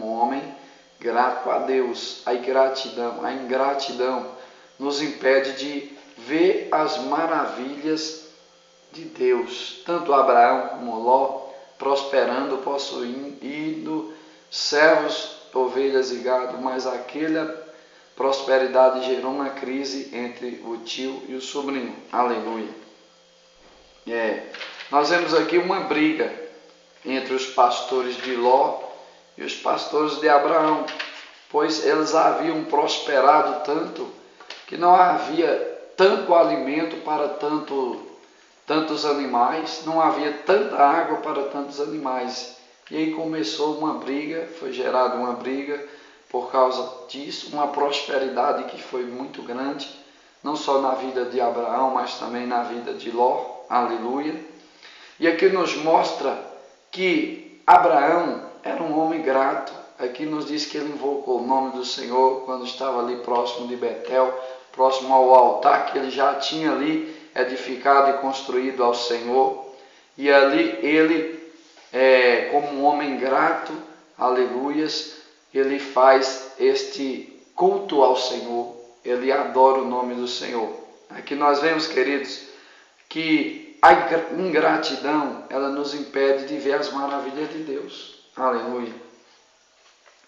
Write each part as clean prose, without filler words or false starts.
um homem grato a Deus. A ingratidão nos impede de ver as maravilhas de Deus. Tanto Abraão como Ló prosperando, possuindo servos, ovelhas e gado, mas aquela prosperidade gerou uma crise entre o tio e o sobrinho. Aleluia. Nós vemos aqui uma briga entre os pastores de Ló e os pastores de Abraão, pois eles haviam prosperado tanto que não havia tanto alimento para tantos animais, não havia tanta água para tantos animais. E aí começou uma briga, foi gerada uma briga por causa disso, uma prosperidade que foi muito grande, não só na vida de Abraão, mas também na vida de Ló. Aleluia. E aqui nos mostra que Abraão era um homem grato. Aqui nos diz que ele invocou o nome do Senhor quando estava ali próximo de Betel, próximo ao altar que ele já tinha ali edificado e construído ao Senhor. E ali ele, como um homem grato, aleluias, ele faz este culto ao Senhor, ele adora o nome do Senhor. Aqui nós vemos, queridos, que a ingratidão, ela nos impede de ver as maravilhas de Deus. Aleluia.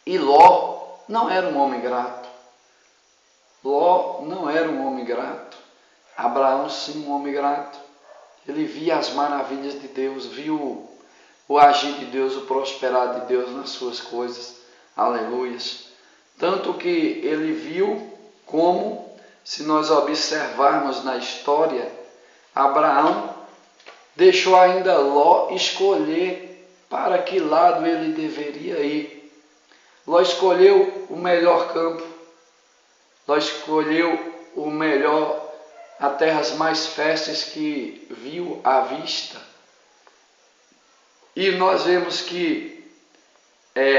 E Ló não era um homem grato. Ló não era um homem grato. Abraão, sim, um homem grato. Ele via as maravilhas de Deus, viu o agir de Deus, o prosperar de Deus nas suas coisas. Aleluias. Tanto que ele viu como, se nós observarmos na história, Abraão deixou ainda Ló escolher para que lado ele deveria ir. Ló escolheu o melhor campo. Ló escolheu o melhor, as terras mais férteis que viu à vista. E nós vemos que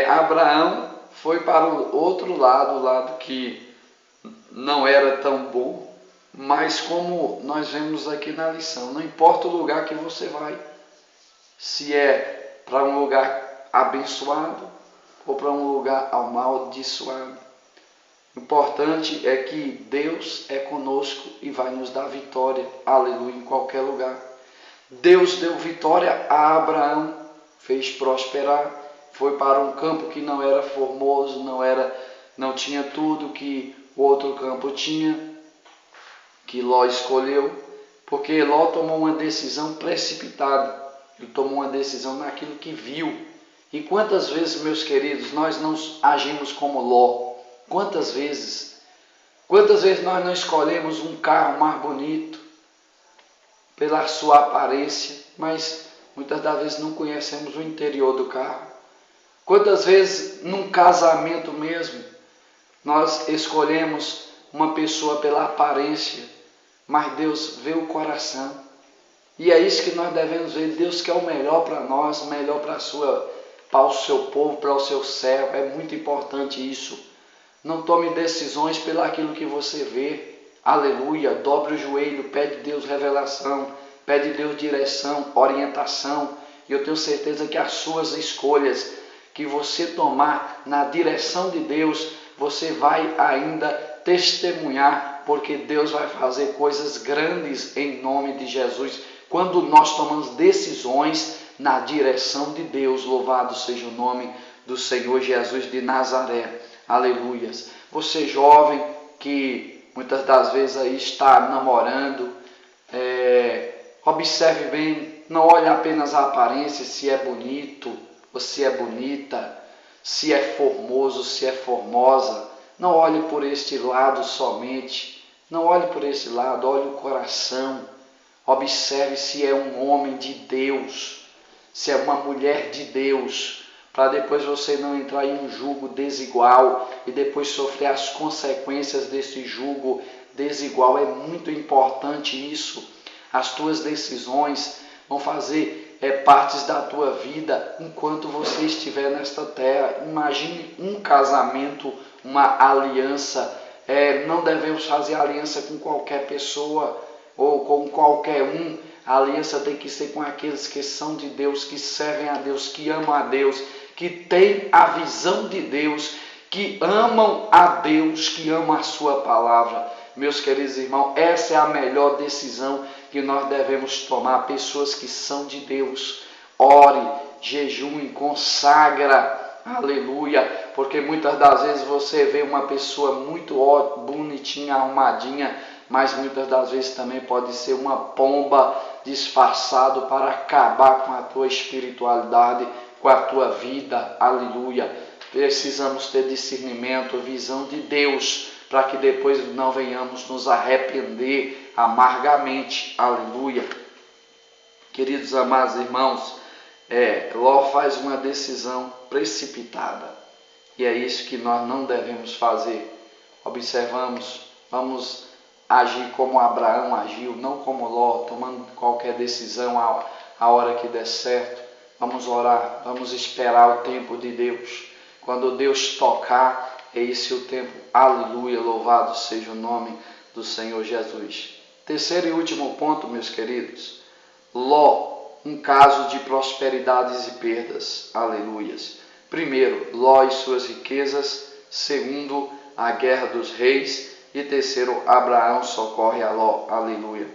Abraão foi para o outro lado, o lado que não era tão bom, mas como nós vemos aqui na lição, não importa o lugar que você vai, se é para um lugar abençoado ou para um lugar amaldiçoado, o importante é que Deus é conosco e vai nos dar vitória, aleluia, em qualquer lugar. Deus deu vitória a Abraão, fez prosperar, foi para um campo que não era formoso, não tinha tudo que o outro campo tinha, que Ló escolheu, porque Ló tomou uma decisão precipitada, ele tomou uma decisão naquilo que viu. E quantas vezes, meus queridos, nós não agimos como Ló? Quantas vezes nós não escolhemos um carro mais bonito pela sua aparência, mas muitas das vezes não conhecemos o interior do carro? Quantas vezes num casamento mesmo, nós escolhemos uma pessoa pela aparência, mas Deus vê o coração. E é isso que nós devemos ver. Deus quer o melhor para nós, o melhor para o seu povo, para o seu servo. É muito importante isso. Não tome decisões pelo aquilo que você vê. Aleluia. Dobre o joelho, pede a Deus revelação, pede a Deus direção, orientação. E eu tenho certeza que as suas escolhas que você tomar na direção de Deus, você vai ainda testemunhar, porque Deus vai fazer coisas grandes em nome de Jesus. Quando nós tomamos decisões na direção de Deus, louvado seja o nome do Senhor Jesus de Nazaré. Aleluias. Você jovem que muitas das vezes aí está namorando, observe bem, não olhe apenas a aparência, se é bonito ou se é bonita, se é formoso, se é formosa. Não olhe por este lado somente, não olhe por esse lado, olhe o coração. Observe se é um homem de Deus, se é uma mulher de Deus, para depois você não entrar em um jugo desigual e depois sofrer as consequências desse jugo desigual. É muito importante isso. As tuas decisões vão fazer partes da tua vida enquanto você estiver nesta terra. Imagine um casamento, uma aliança. Não devemos fazer aliança com qualquer pessoa ou com qualquer um. A aliança tem que ser com aqueles que são de Deus, que servem a Deus, que amam a Deus, que têm a visão de Deus, que amam a Deus, que amam a sua palavra. Meus queridos irmãos, essa é a melhor decisão que nós devemos tomar. Pessoas que são de Deus. Ore, jejue, consagra, aleluia, porque muitas das vezes você vê uma pessoa muito bonitinha, arrumadinha, mas muitas das vezes também pode ser uma pomba disfarçado para acabar com a tua espiritualidade, com a tua vida, aleluia. Precisamos ter discernimento, visão de Deus, para que depois não venhamos nos arrepender amargamente, aleluia. Queridos amados irmãos, Ló faz uma decisão precipitada, e é isso que nós não devemos fazer. Observamos, vamos agir como Abraão agiu, não como Ló, tomando qualquer decisão a hora que der certo. Vamos orar, vamos esperar o tempo de Deus. Quando Deus tocar, é esse o tempo. Aleluia, louvado seja o nome do Senhor Jesus. Terceiro e último ponto, meus queridos. Ló, um caso de prosperidades e perdas. Aleluias. Primeiro, Ló e suas riquezas. Segundo, a guerra dos reis. E terceiro, Abraão socorre a Ló. Aleluia.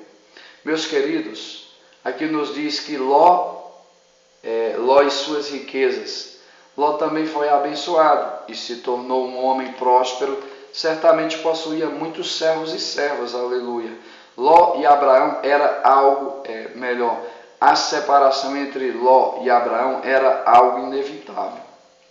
Meus queridos, aqui nos diz que Ló e suas riquezas. Ló também foi abençoado e se tornou um homem próspero. Certamente possuía muitos servos e servas. Aleluia. Ló e Abraão era algo melhor. A separação entre Ló e Abraão era algo inevitável.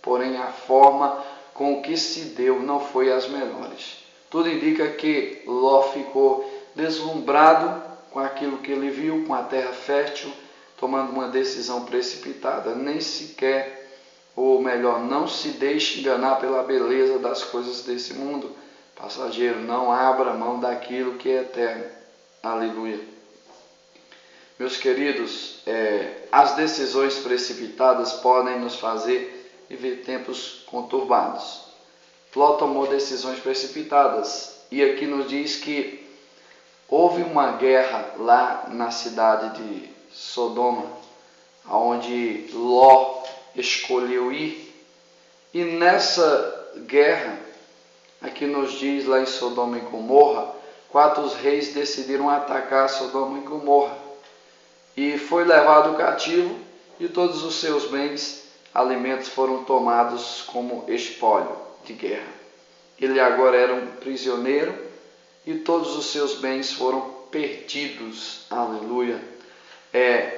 Porém, a forma com que se deu não foi as melhores. Tudo indica que Ló ficou deslumbrado com aquilo que ele viu, com a terra fértil, tomando uma decisão precipitada. Nem sequer, ou melhor, não se deixe enganar pela beleza das coisas desse mundo passageiro. Não abra mão daquilo que é eterno. Aleluia. Meus queridos, as decisões precipitadas podem nos fazer viver tempos conturbados. Ló tomou decisões precipitadas e aqui nos diz que houve uma guerra lá na cidade de Sodoma, onde Ló escolheu ir. E nessa guerra, aqui nos diz lá em Sodoma e Gomorra, 4 reis decidiram atacar Sodoma e Gomorra. E foi levado cativo e todos os seus bens, alimentos foram tomados como espólio de guerra. Ele agora era um prisioneiro e todos os seus bens foram perdidos. Aleluia.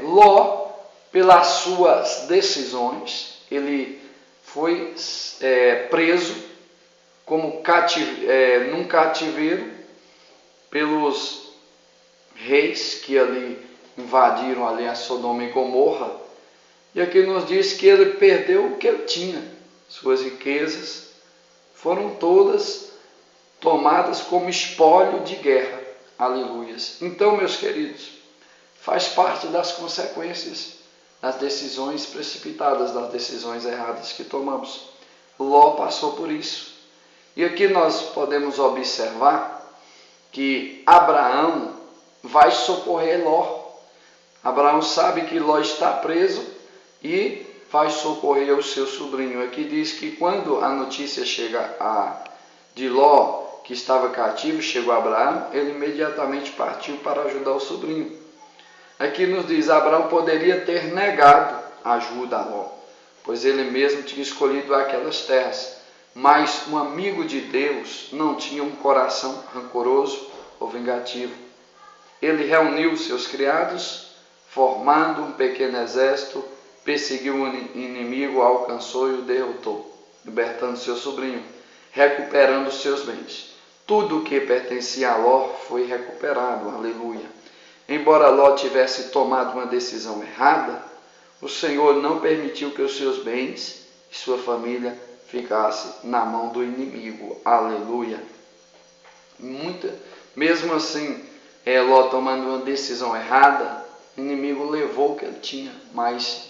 Ló, pelas suas decisões, ele foi preso como num cativeiro pelos reis que ali invadiram ali a Sodoma e Gomorra. E aqui nos diz que ele perdeu o que ele tinha. Suas riquezas foram todas tomadas como espólio de guerra. Aleluias. Então, meus queridos, faz parte das consequências das decisões precipitadas, das decisões erradas que tomamos. Ló passou por isso. E aqui nós podemos observar que Abraão vai socorrer Ló. Abraão sabe que Ló está preso e vai socorrer o seu sobrinho. Aqui diz que quando a notícia chega de Ló, que estava cativo, chegou a Abraão, ele imediatamente partiu para ajudar o sobrinho. Aqui nos diz, Abraão poderia ter negado ajuda a Ló, pois ele mesmo tinha escolhido aquelas terras. Mas um amigo de Deus não tinha um coração rancoroso ou vingativo. Ele reuniu seus criados, formando um pequeno exército, perseguiu o inimigo, alcançou e o derrotou, libertando seu sobrinho, recuperando seus bens. Tudo o que pertencia a Ló foi recuperado, aleluia. Embora Ló tivesse tomado uma decisão errada, o Senhor não permitiu que os seus bens e sua família ficassem na mão do inimigo, aleluia. Mesmo assim, Ló tomando uma decisão errada, o inimigo levou o que ele tinha, mas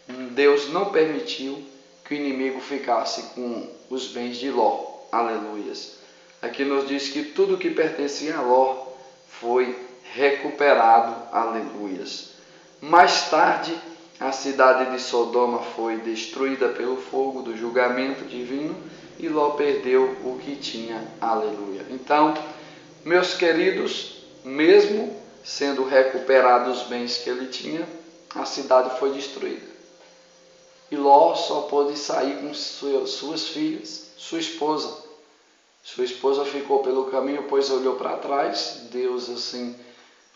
Deus não permitiu que o inimigo ficasse com os bens de Ló, aleluias. Aqui nos diz que tudo que pertencia a Ló foi recuperado, aleluias. Mais tarde, a cidade de Sodoma foi destruída pelo fogo do julgamento divino e Ló perdeu o que tinha. Aleluia. Então, meus queridos, mesmo sendo recuperados os bens que ele tinha, a cidade foi destruída. E Ló só pôde sair com suas filhas, sua esposa. Sua esposa ficou pelo caminho, pois olhou para trás. Deus assim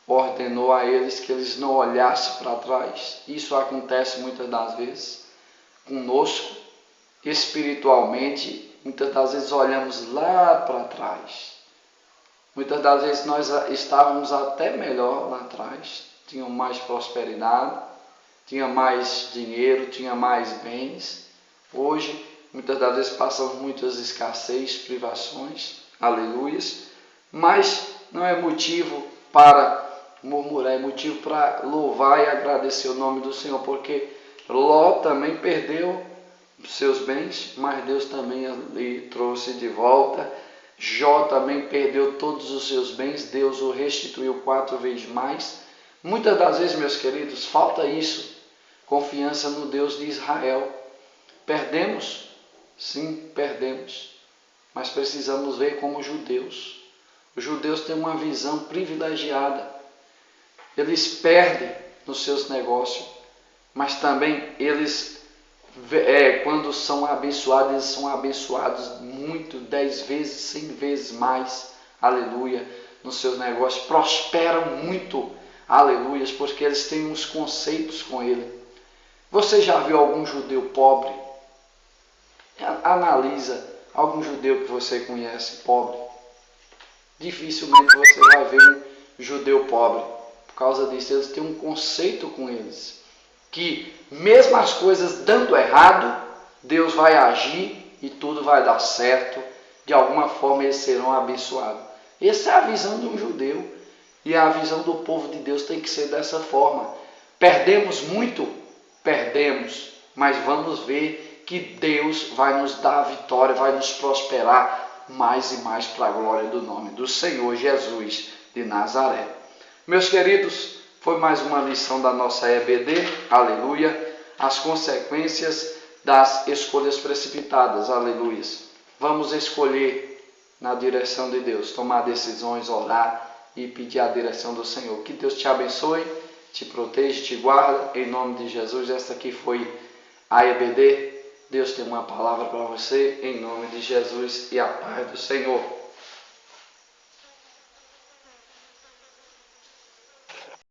ordenou a eles que eles não olhassem para trás. Isso acontece muitas das vezes conosco, espiritualmente. Muitas das vezes olhamos lá para trás. Muitas das vezes nós estávamos até melhor lá atrás, tinham mais prosperidade, tinha mais dinheiro, tinha mais bens. Hoje, muitas das vezes passamos muitas escassez, privações, aleluias, mas não é motivo para murmurar, é motivo para louvar e agradecer o nome do Senhor, porque Ló também perdeu seus bens, mas Deus também lhe trouxe de volta. Jó também perdeu todos os seus bens, Deus o restituiu 4 vezes mais. Muitas das vezes, meus queridos, falta isso, confiança no Deus de Israel. Perdemos? Sim, perdemos, mas precisamos ver como judeus. Os judeus têm uma visão privilegiada. Eles perdem nos seus negócios, mas também eles, quando são abençoados, eles são abençoados muito, 10 vezes, 100 vezes mais, aleluia, nos seus negócios, prosperam muito, aleluia, porque eles têm uns conceitos com ele. Você já viu algum judeu pobre? Analisa algum judeu que você conhece pobre. Dificilmente você vai ver um judeu pobre. Por causa disso, eles têm um conceito com eles, que mesmo as coisas dando errado, Deus vai agir e tudo vai dar certo. De alguma forma eles serão abençoados. Essa é a visão de um judeu. E a visão do povo de Deus tem que ser dessa forma. Perdemos muito? Perdemos. Mas vamos ver que Deus vai nos dar a vitória, vai nos prosperar mais e mais para a glória do nome do Senhor Jesus de Nazaré. Meus queridos, foi mais uma lição da nossa EBD, aleluia, as consequências das escolhas precipitadas, aleluia. Vamos escolher na direção de Deus, tomar decisões, orar e pedir a direção do Senhor. Que Deus te abençoe, te proteja, te guarda, em nome de Jesus. Esta aqui foi a EBD. Deus tem uma palavra para você, em nome de Jesus, e a paz do Senhor.